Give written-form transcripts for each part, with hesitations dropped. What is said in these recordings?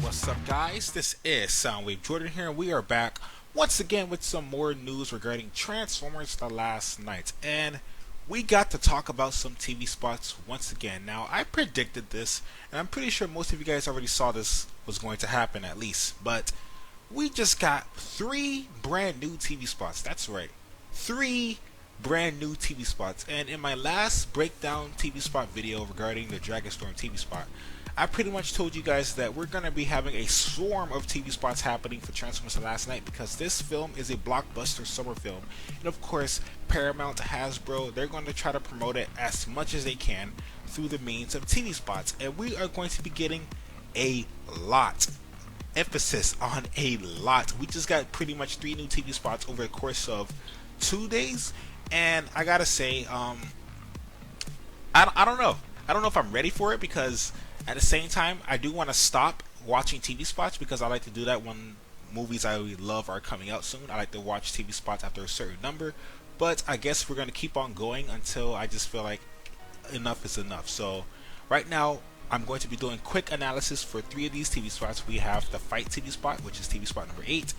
What's up, guys? This is Soundwave Jordan here, and we are back once again with some more news regarding Transformers The Last Night. And we got to talk about some TV spots once again. Now, I predicted this, and I'm pretty sure most of you guys already saw this was going to happen at least. But we just got 3 brand new TV spots. That's right, 3 brand new TV spots. And in my last breakdown TV spot video regarding the Dragonstorm TV spot, I pretty much told you guys that we're going to be having a swarm of TV spots happening for Transformers The Last Night, because this film is a blockbuster summer film. And of course, Paramount, Hasbro, they're going to try to promote it as much as they can through the means of TV spots. And we are going to be getting a lot. Emphasis on a lot. We just got pretty much 3 new TV spots over the course of 2 days. And I gotta say, I don't know. I don't know if I'm ready for it, because at the same time, I do want to stop watching TV spots, because I like to do that when movies I love are coming out soon. I like to watch TV spots after a certain number, but I guess we're going to keep on going until I just feel like enough is enough. So right now, I'm going to be doing quick analysis for 3 of these TV spots. We have the Fight TV spot, which is TV spot number 8,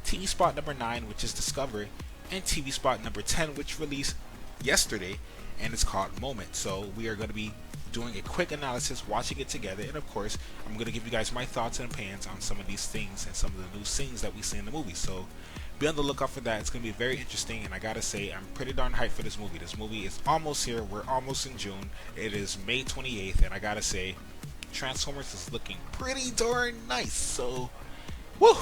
TV spot number 9, which is Discovery, and TV spot number 10, which released yesterday, and it's called Moment. So we are going to be doing a quick analysis, watching it together, and of course I'm going to give you guys my thoughts and opinions on some of these things and some of the new scenes that we see in the movie. So be on the lookout for that. It's going to be very interesting, and I gotta say, I'm pretty darn hyped for this movie. This movie is almost here. We're almost in June. It is May 28th, and I gotta say, Transformers is looking pretty darn nice. So woo,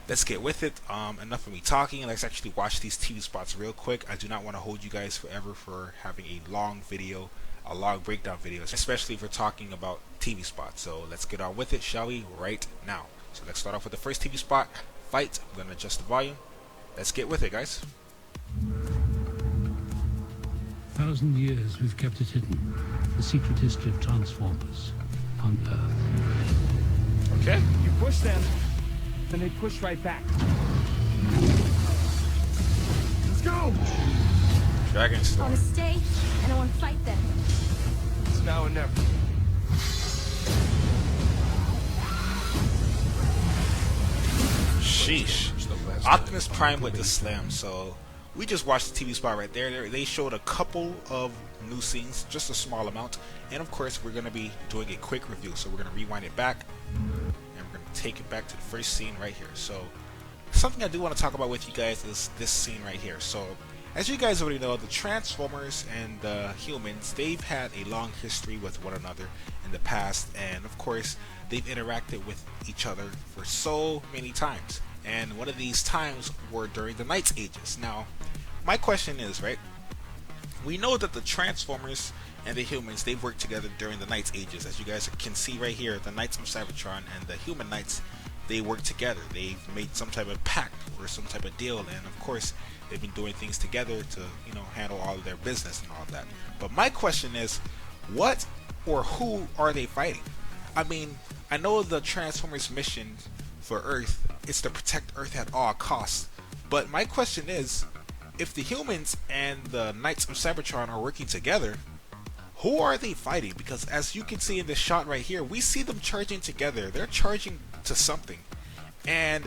let's get with it. Enough of me talking. Let's actually watch these TV spots real quick. I do not want to hold you guys forever for having a long video, a long breakdown video, especially if we're talking about TV spots. So let's get on with it, shall we, right now. So let's start off with the first TV spot, Fight. I'm going to adjust the volume. Let's get with it, guys. 1,000 years we've kept it hidden. The secret history of Transformers on Earth. Okay. You push them, then they push right back. Let's go! I Dragonstorm. want to stay, and I want to fight them. It's now or never. Sheesh. Optimus Prime with the slam. So we just watched the TV spot right there. They showed a couple of new scenes, just a small amount, and of course we're going to be doing a quick review. So we're going to rewind it back, and we're going to take it back to the first scene right here. So something I do want to talk about with you guys is this scene right here. So as you guys already know, the Transformers and the humans, they've had a long history with one another in the past, and of course they've interacted with each other for so many times, and one of these times were during the Knights Ages. Now my question is, right, we know that the Transformers and the humans, they've worked together during the Knights Ages. As you guys can see right here, the Knights of Cybertron and the human Knights, they work together. They've made some type of pact or some type of deal, and of course they've been doing things together to, you know, handle all of their business and all of that. But my question is, what or who are they fighting? I mean, I know the Transformers mission for Earth is to protect Earth at all costs, but my question is, if the humans and the Knights of Cybertron are working together, who are they fighting? Because as you can see in this shot right here, we see them charging together. They're charging to something, and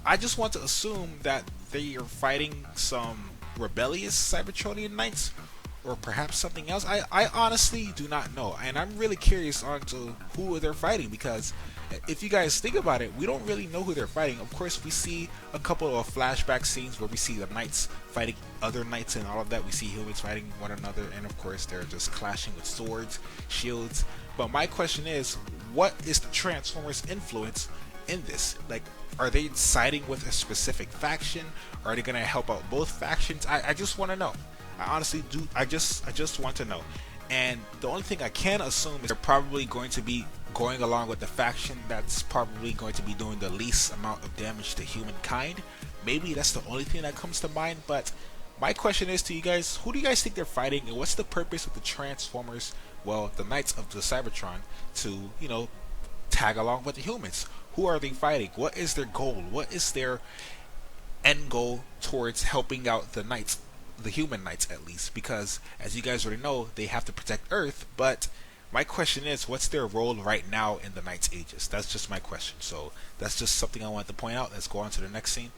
I just want to assume that they are fighting some rebellious Cybertronian Knights, or perhaps something else. I honestly do not know, and I'm really curious on to who they're fighting, because if you guys think about it, we don't really know who they're fighting. Of course, we see a couple of flashback scenes where we see the Knights fighting other Knights and all of that. We see humans fighting one another, and of course they're just clashing with swords, shields. But my question is, what is the Transformers' influence in this? Like, are they siding with a specific faction? Are they gonna help out both factions? I just want to know. I honestly do. I just want to know. And the only thing I can assume is they're probably going to be going along with the faction that's probably going to be doing the least amount of damage to humankind. Maybe that's the only thing that comes to mind. But my question is to you guys, who do you guys think they're fighting, and what's the purpose of the Transformers, well, the Knights of the Cybertron, to, you know, tag along with the humans? Who are they fighting? What is their goal? What is their end goal towards helping out the Knights, the human Knights at least? Because as you guys already know, they have to protect Earth, but My question is, what's their role right now in the Knights Aegis? That's just my question. So that's just something I wanted to point out. Let's go on to the next scene.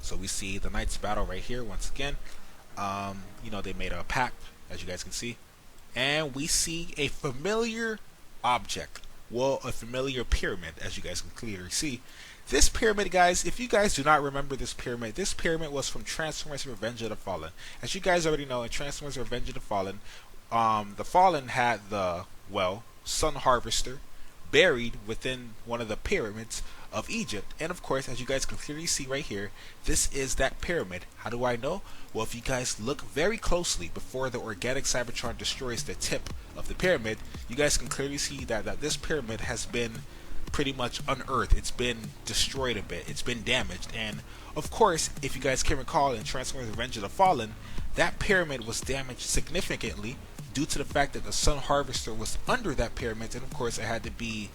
So we see the Knights battle right here once again. You know, they made a pact, as you guys can see, and we see a familiar object. Well, a familiar pyramid, as you guys can clearly see. This pyramid, guys, if you guys do not remember this pyramid was from Transformers Revenge of the Fallen. As you guys already know, in Transformers Revenge of the Fallen had the, well, Sun Harvester buried within one of the pyramids of Egypt. And of course, as you guys can clearly see right here, this is that pyramid. How do I know? Well, if you guys look very closely before the organic Cybertron destroys the tip of the pyramid, you guys can clearly see that this pyramid has been pretty much unearthed. It's been destroyed a bit. It's been damaged. And of course, if you guys can recall, in Transformers Revenge of the Fallen, that pyramid was damaged significantly due to the fact that the Sun Harvester was under that pyramid, and of course it had to be,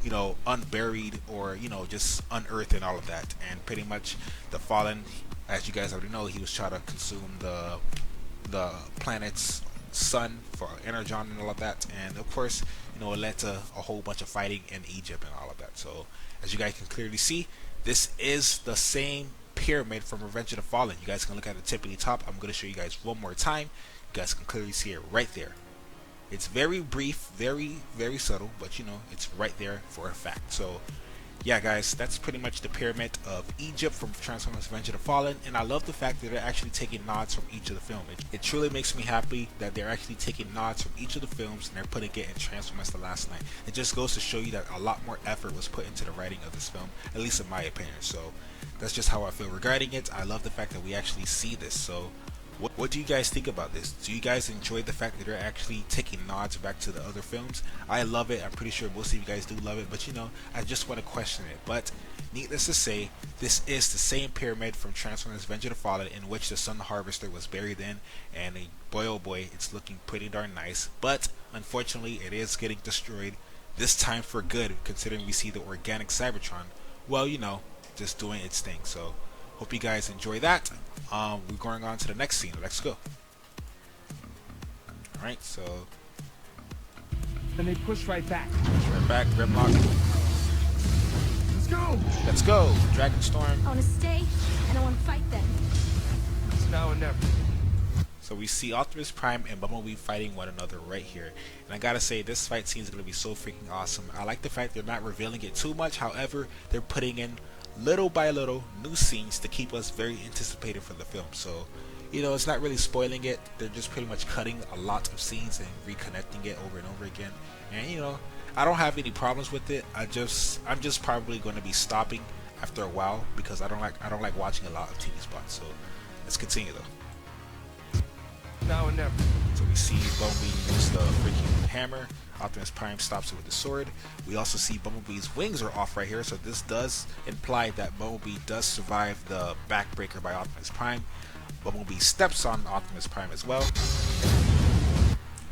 you know, unburied or, you know, just unearthed and all of that. And pretty much the Fallen, as you guys already know, he was trying to consume the planet's sun for energon and all of that. And of course, you know, it led to a whole bunch of fighting in Egypt and all of that. So as you guys can clearly see, this is the same pyramid from Revenge of the Fallen. You guys can look at the tippity top. I'm going to show you guys one more time. You guys can clearly see it right there. It's very brief, very subtle, but you know, it's right there for a fact. So yeah, guys, that's pretty much the pyramid of Egypt from Transformers Revenge of the Fallen, and I love the fact that they're actually taking nods from each of the films. It truly makes me happy that they're actually taking nods from each of the films and they're putting it in Transformers The Last Night. It just goes to show you that a lot more effort was put into the writing of this film, at least in my opinion. So that's just how I feel regarding it. I love the fact that we actually see this. So what do you guys think about this? Do you guys enjoy the fact that they're actually taking nods back to the other films? I love it. I'm pretty sure most of you guys do love it, but you know, I just want to question it. But needless to say, this is the same pyramid from Transformers Revenge of the Fallen in which the Sun Harvester was buried in, and boy oh boy, it's looking pretty darn nice. But unfortunately, it is getting destroyed, this time for good, considering we see the organic Cybertron, well, you know, just doing its thing. So hope you guys enjoy that. We're going on to the next scene. Let's go. Alright, so Then they push right back. right back, Grimlock. Let's go! Let's go. Dragonstorm. I want to stay, and I want to fight them. It's now or never. So we see Optimus Prime and Bumblebee fighting one another right here. And I gotta say, this fight scene is gonna be so freaking awesome. I like the fact they're not revealing it too much. However, they're putting in little by little new scenes to keep us very anticipated for the film. So, you know, it's not really spoiling it. They're just pretty much cutting a lot of scenes and reconnecting it over and over again. And you know, I don't have any problems with it. I'm just probably going to be stopping after a while because I don't like watching a lot of TV spots. So let's continue though. Now or never. So we see Bumblebee use the freaking hammer. Optimus Prime stops it with the sword. We also see Bumblebee's wings are off right here, so this does imply that Bumblebee does survive the backbreaker by Optimus Prime. Bumblebee steps on Optimus Prime as well.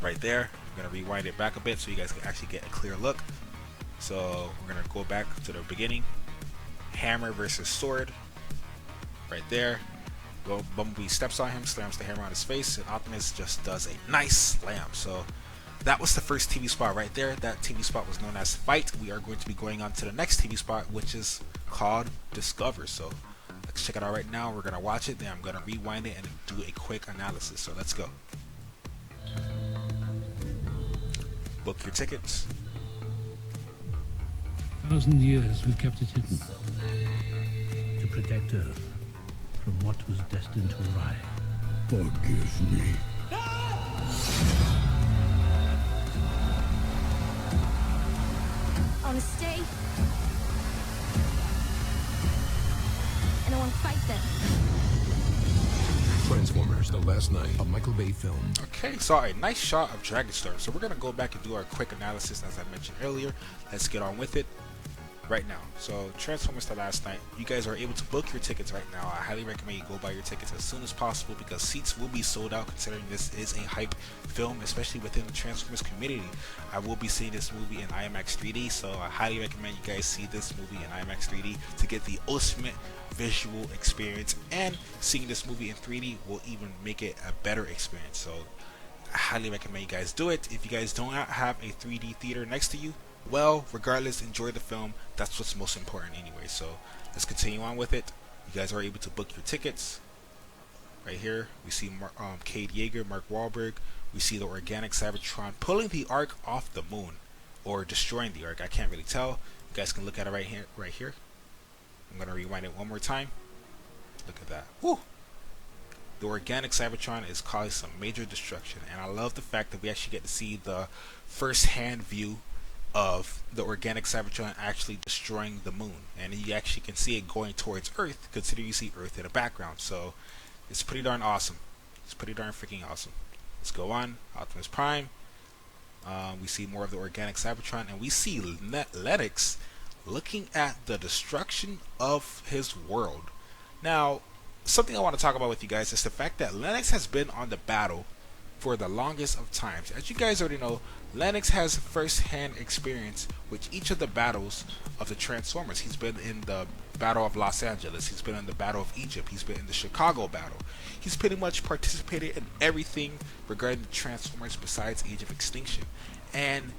Right there. I'm going to rewind it back a bit so you guys can actually get a clear look. So we're going to go back to the beginning. Hammer versus sword. Right there. Bumblebee steps on him, slams the hammer on his face, and Optimus just does a nice slam. So that was the first TV spot right there. That TV spot was known as Fight. We are going to be going on to the next TV spot, which is called Discover. So let's check it out right now. We're going to watch it, then I'm going to rewind it and do a quick analysis. So let's go. Book your tickets. 1,000 years we've kept it hidden to protect Earth from what was destined to arrive. Forgive me. I want to stay, and I want to fight them. Transformers: The Last Night, a Michael Bay film. Okay, so a nice shot of Dragonstorm. So we're going to go back and do our quick analysis as I mentioned earlier. Let's get on with it right now. So Transformers: The Last Night, you guys are able to book your tickets right now. I highly recommend you go buy your tickets as soon as possible because seats will be sold out, considering this is a hype film, especially within the Transformers community. I will be seeing this movie in IMAX 3D, so I highly recommend you guys see this movie in IMAX 3D to get the ultimate visual experience, and seeing this movie in 3D will even make it a better experience. So I highly recommend you guys do it. If you guys don't have a 3D theater next to you, well, regardless, enjoy the film. That's what's most important anyway. So let's continue on with it. You guys are able to book your tickets. Right here, we see Cade Yeager, Mark Wahlberg. We see the organic Cybertron pulling the Ark off the moon, or destroying the Ark. I can't really tell. You guys can look at it right here. Right here. I'm gonna rewind it one more time. Look at that. Woo! The organic Cybertron is causing some major destruction, and I love the fact that we actually get to see the first-hand view of the organic Cybertron actually destroying the moon, and you actually can see it going towards Earth, considering you see Earth in the background. So it's pretty darn awesome. It's pretty darn freaking awesome. Let's go on. Optimus Prime. We see more of the organic Cybertron, and we see Lennox looking at the destruction of his world. Now, something I want to talk about with you guys is the fact that Lennox has been on the battle for the longest of times. As you guys already know, Lennox has first-hand experience with each of the battles of the Transformers. He's been in the Battle of Los Angeles. He's been in the Battle of Egypt. He's been in the Chicago battle. He's pretty much participated in everything regarding the Transformers besides Age of Extinction. And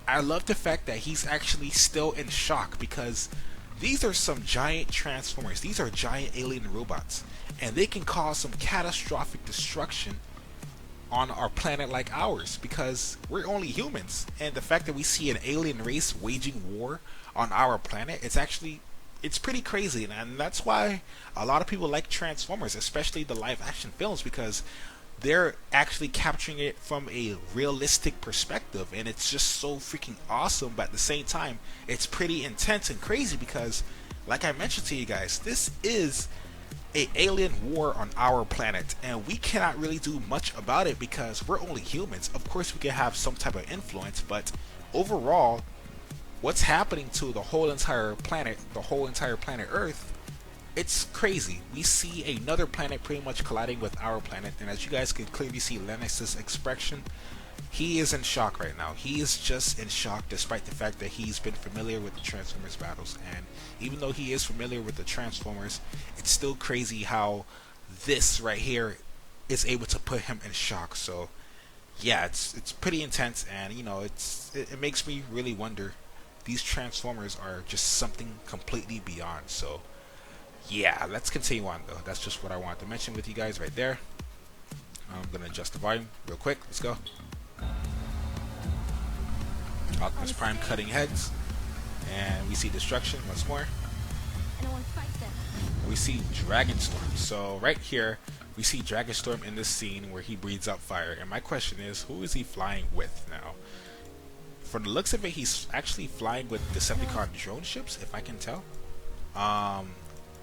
I love the fact that he's actually still in shock, because these are some giant Transformers. These are giant alien robots, and they can cause some catastrophic destruction on our planet like ours, because we're only humans. And the fact that we see an alien race waging war on our planet, it's pretty crazy. And that's why a lot of people like Transformers, especially the live action films, because they're actually capturing it from a realistic perspective, and it's just so freaking awesome. But at the same time, it's pretty intense and crazy, because like I mentioned to you guys, this is a alien war on our planet, and we cannot really do much about it because we're only humans. Of course we can have some type of influence, but overall, what's happening to the whole entire planet Earth, it's crazy. We see another planet pretty much colliding with our planet, and as you guys can clearly see Lennox's expression, he is in shock right now. He is just in shock, despite the fact that he's been familiar with the Transformers battles. And even though he is familiar with the Transformers, it's still crazy how this right here is able to put him in shock. So yeah, it's pretty intense, and you know, it makes me really wonder. These Transformers are just something completely beyond. So yeah, let's continue on though. That's just what I wanted to mention with you guys right there. I'm gonna adjust the volume real quick. Let's go. Optimus Prime cutting heads, and we see destruction once more. And I want to fight them. We see Dragonstorm. So right here, we see Dragonstorm in this scene where he breathes out fire. And my question is, who is he flying with now? From the looks of it, he's actually flying with Decepticon drone ships, if I can tell. And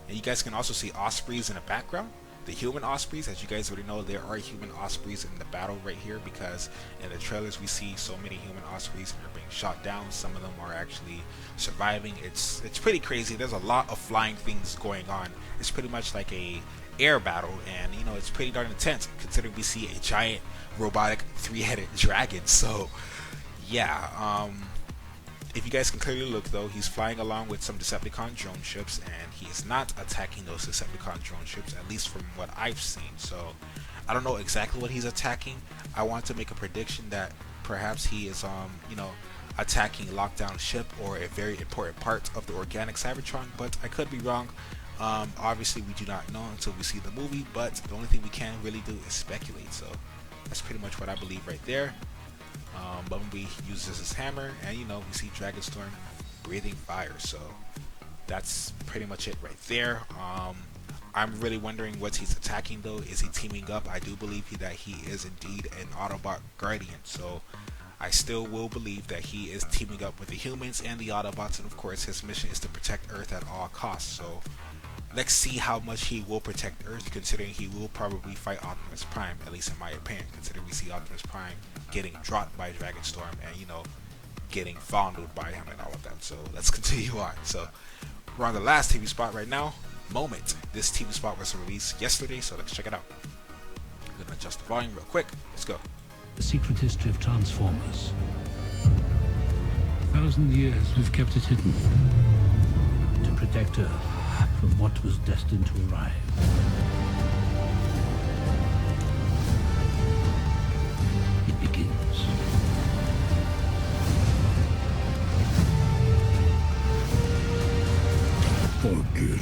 you guys can also see Ospreys in the background. The human Ospreys, as you guys already know, there are human Ospreys in the battle right here, because in the trailers we see so many human Ospreys and they're being shot down. Some of them are actually surviving. It's pretty crazy. There's a lot of flying things going on. It's pretty much like a air battle, and you know, it's pretty darn intense considering we see a giant robotic three-headed dragon. So yeah, if you guys can clearly look though, he's flying along with some Decepticon drone ships, and he is not attacking those Decepticon drone ships, at least from what I've seen. So I don't know exactly what he's attacking. I want to make a prediction that perhaps he is you know, attacking Lockdown ship or a very important part of the organic Cybertron, but I could be wrong. Obviously we do not know until we see the movie, but the only thing we can really do is speculate. So that's pretty much what I believe right there. Bumblebee uses his hammer, and you know, we see Dragonstorm breathing fire. So that's pretty much it right there. I'm really wondering what he's attacking though. Is he teaming up? I do believe that he is indeed an Autobot Guardian, so I still will believe that he is teaming up with the humans and the Autobots, and of course his mission is to protect Earth at all costs. So let's see how much he will protect Earth, considering he will probably fight Optimus Prime, at least in my opinion, considering we see Optimus Prime getting dropped by Dragonstorm and, you know, getting fondled by him and all of that. So let's continue on. So we're on the last TV spot right now, Moment. This TV spot was released yesterday, so let's check it out. I'm gonna adjust the volume real quick. Let's go. The secret history of Transformers. 1,000 years we've kept it hidden to protect Earth from what was destined to arrive.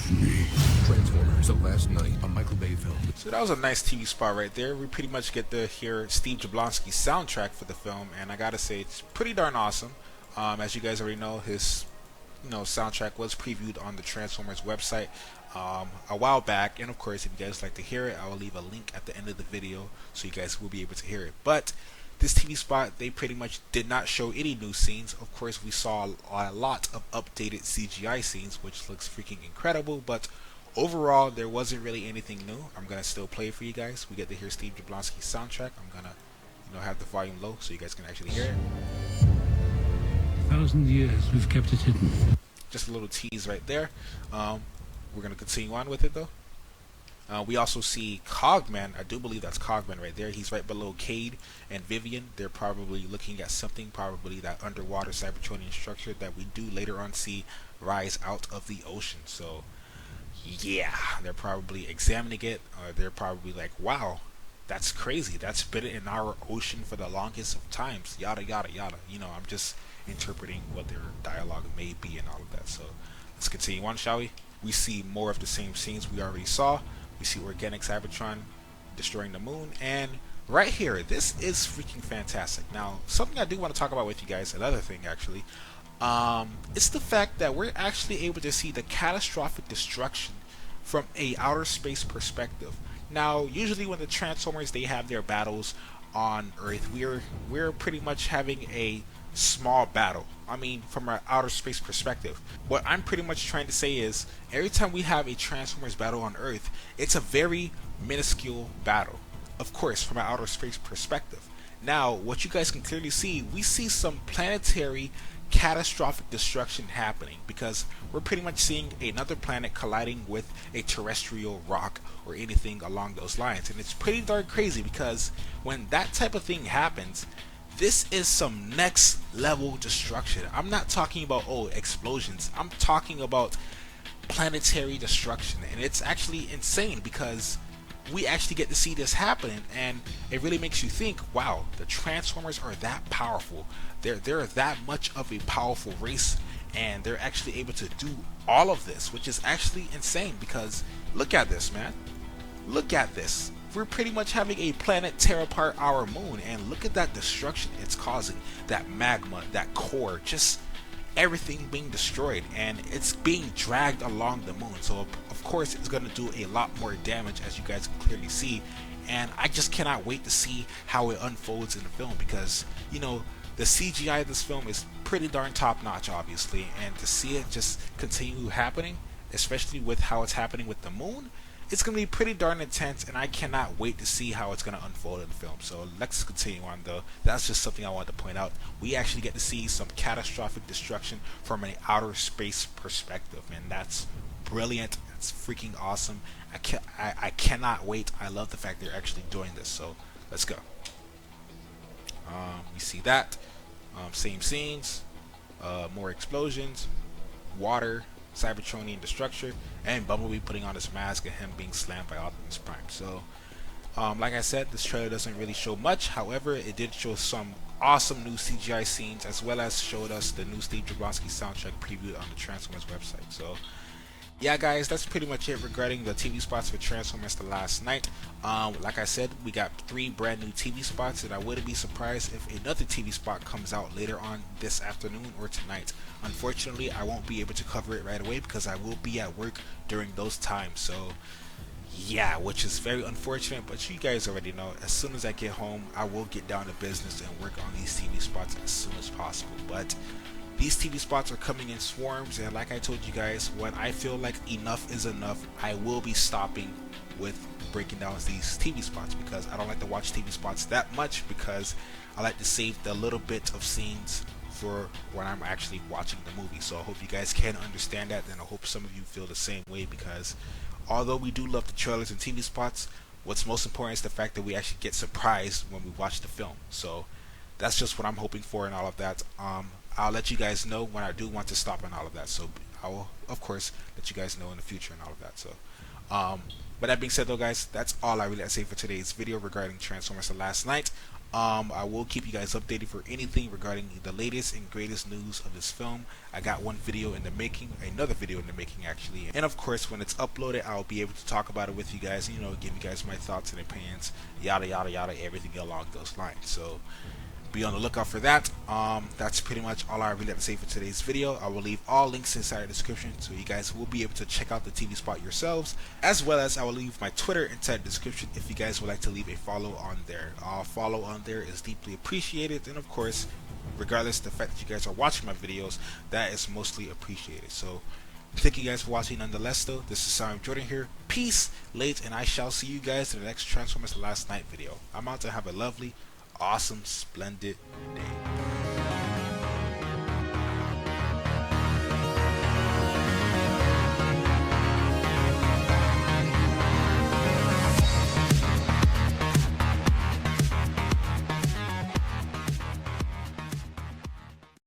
Forgive me. Transformers: The Last Night, a Michael Bay film. So that was a nice TV spot right there. We pretty much get to hear Steve Jablonsky's soundtrack for the film, and I gotta say it's pretty darn awesome. As you guys already know, his soundtrack was previewed on the Transformers website a while back, and of course, if you guys like to hear it, I will leave a link at the end of the video so you guys will be able to hear it. But this TV spot, they pretty much did not show any new scenes. Of course, we saw a lot of updated CGI scenes, which looks freaking incredible, but overall, there wasn't really anything new. I'm gonna still play it for you guys. We get to hear Steve Jablonsky's soundtrack. I'm gonna, have the volume low so you guys can actually hear it. 1,000 years we've kept it hidden. Just a little tease right there. We're gonna continue on with it though. We also see Cogman. I do believe that's Cogman right there. He's right below Cade and Vivian. They're probably looking at something, probably that underwater Cybertronian structure that we do later on see rise out of the ocean. So yeah, they're probably examining it, or they're probably like, wow, that's crazy. That's been in our ocean for the longest of times. Yada yada yada. I'm just interpreting what their dialogue may be and all of that. So let's continue on, shall we? We see more of the same scenes we already saw. We see organic Cybertron destroying the moon, and right here, this is freaking fantastic. Now, something I do want to talk about with you guys, another thing actually, it's the fact that we're actually able to see the catastrophic destruction from a outer space perspective. Now, usually when the Transformers, they have their battles on Earth, we're pretty much having a small battle. I mean, from an outer space perspective. What I'm pretty much trying to say is, every time we have a Transformers battle on Earth, it's a very minuscule battle. Of course, from an outer space perspective. Now, what you guys can clearly see, we see some planetary catastrophic destruction happening, because we're pretty much seeing another planet colliding with a terrestrial rock or anything along those lines. And it's pretty darn crazy, because when that type of thing happens, this is some next level destruction. I'm not talking about explosions. I'm talking about planetary destruction, and it's actually insane because we actually get to see this happening, and it really makes you think, wow, the Transformers are that powerful. They're that much of a powerful race, and they're actually able to do all of this, which is actually insane, because look at this, man. Look at this. We're pretty much having a planet tear apart our moon, and look at that destruction it's causing. That magma, that core, just everything being destroyed, and it's being dragged along the moon. So of course it's going to do a lot more damage, as you guys can clearly see, and I just cannot wait to see how it unfolds in the film, because the CGI of this film is pretty darn top notch, obviously, and to see it just continue happening, especially with how it's happening with the moon, it's going to be pretty darn intense, and I cannot wait to see how it's going to unfold in the film. So let's continue on though. That's just something I wanted to point out. We actually get to see some catastrophic destruction from an outer space perspective, and that's brilliant. It's freaking awesome. I cannot wait. I love the fact they're actually doing this. So let's go. We see that. Same scenes. More explosions. Water. Cybertronian destruction, and Bumblebee putting on his mask and him being slammed by Optimus Prime. So like I said, this trailer doesn't really show much. However, it did show some awesome new CGI scenes, as well as showed us the new Steve Jablonsky soundtrack previewed on the Transformers website. So yeah, guys, that's pretty much it regarding the TV spots for Transformers: The Last Night. Like I said, we got 3 brand new TV spots, and I wouldn't be surprised if another TV spot comes out later on this afternoon or tonight. Unfortunately, I won't be able to cover it right away because I will be at work during those times. So yeah, which is very unfortunate, but you guys already know, as soon as I get home, I will get down to business and work on these TV spots as soon as possible. But these TV spots are coming in swarms, and like I told you guys, when I feel like enough is enough, I will be stopping with breaking down these TV spots, because I don't like to watch TV spots that much, because I like to save the little bit of scenes for when I'm actually watching the movie. So I hope you guys can understand that, and I hope some of you feel the same way, because although we do love the trailers and TV spots, what's most important is the fact that we actually get surprised when we watch the film. So that's just what I'm hoping for and all of that. I'll let you guys know when I do want to stop and all of that. So I will, of course, let you guys know in the future and all of that. So, but that being said though, guys, that's all I really have to say for today's video regarding Transformers: The Last Night. I will keep you guys updated for anything regarding the latest and greatest news of this film. I got one video in the making, another video in the making actually, and of course when it's uploaded I'll be able to talk about it with you guys, you know, give you guys my thoughts and opinions, yada yada yada, everything along those lines. So be on the lookout for that. That's pretty much all I really have to say for today's video. I will leave all links inside the description so you guys will be able to check out the TV spot yourselves, as well as I will leave my Twitter inside the description if you guys would like to leave a follow on there. Follow on there is deeply appreciated, and of course, regardless of the fact that you guys are watching my videos, that is mostly appreciated. So thank you guys for watching nonetheless though. This is Sam Jordan here. Peace, late, and I shall see you guys in the next Transformers Last Night video. I'm out to have a lovely, awesome, splendid day.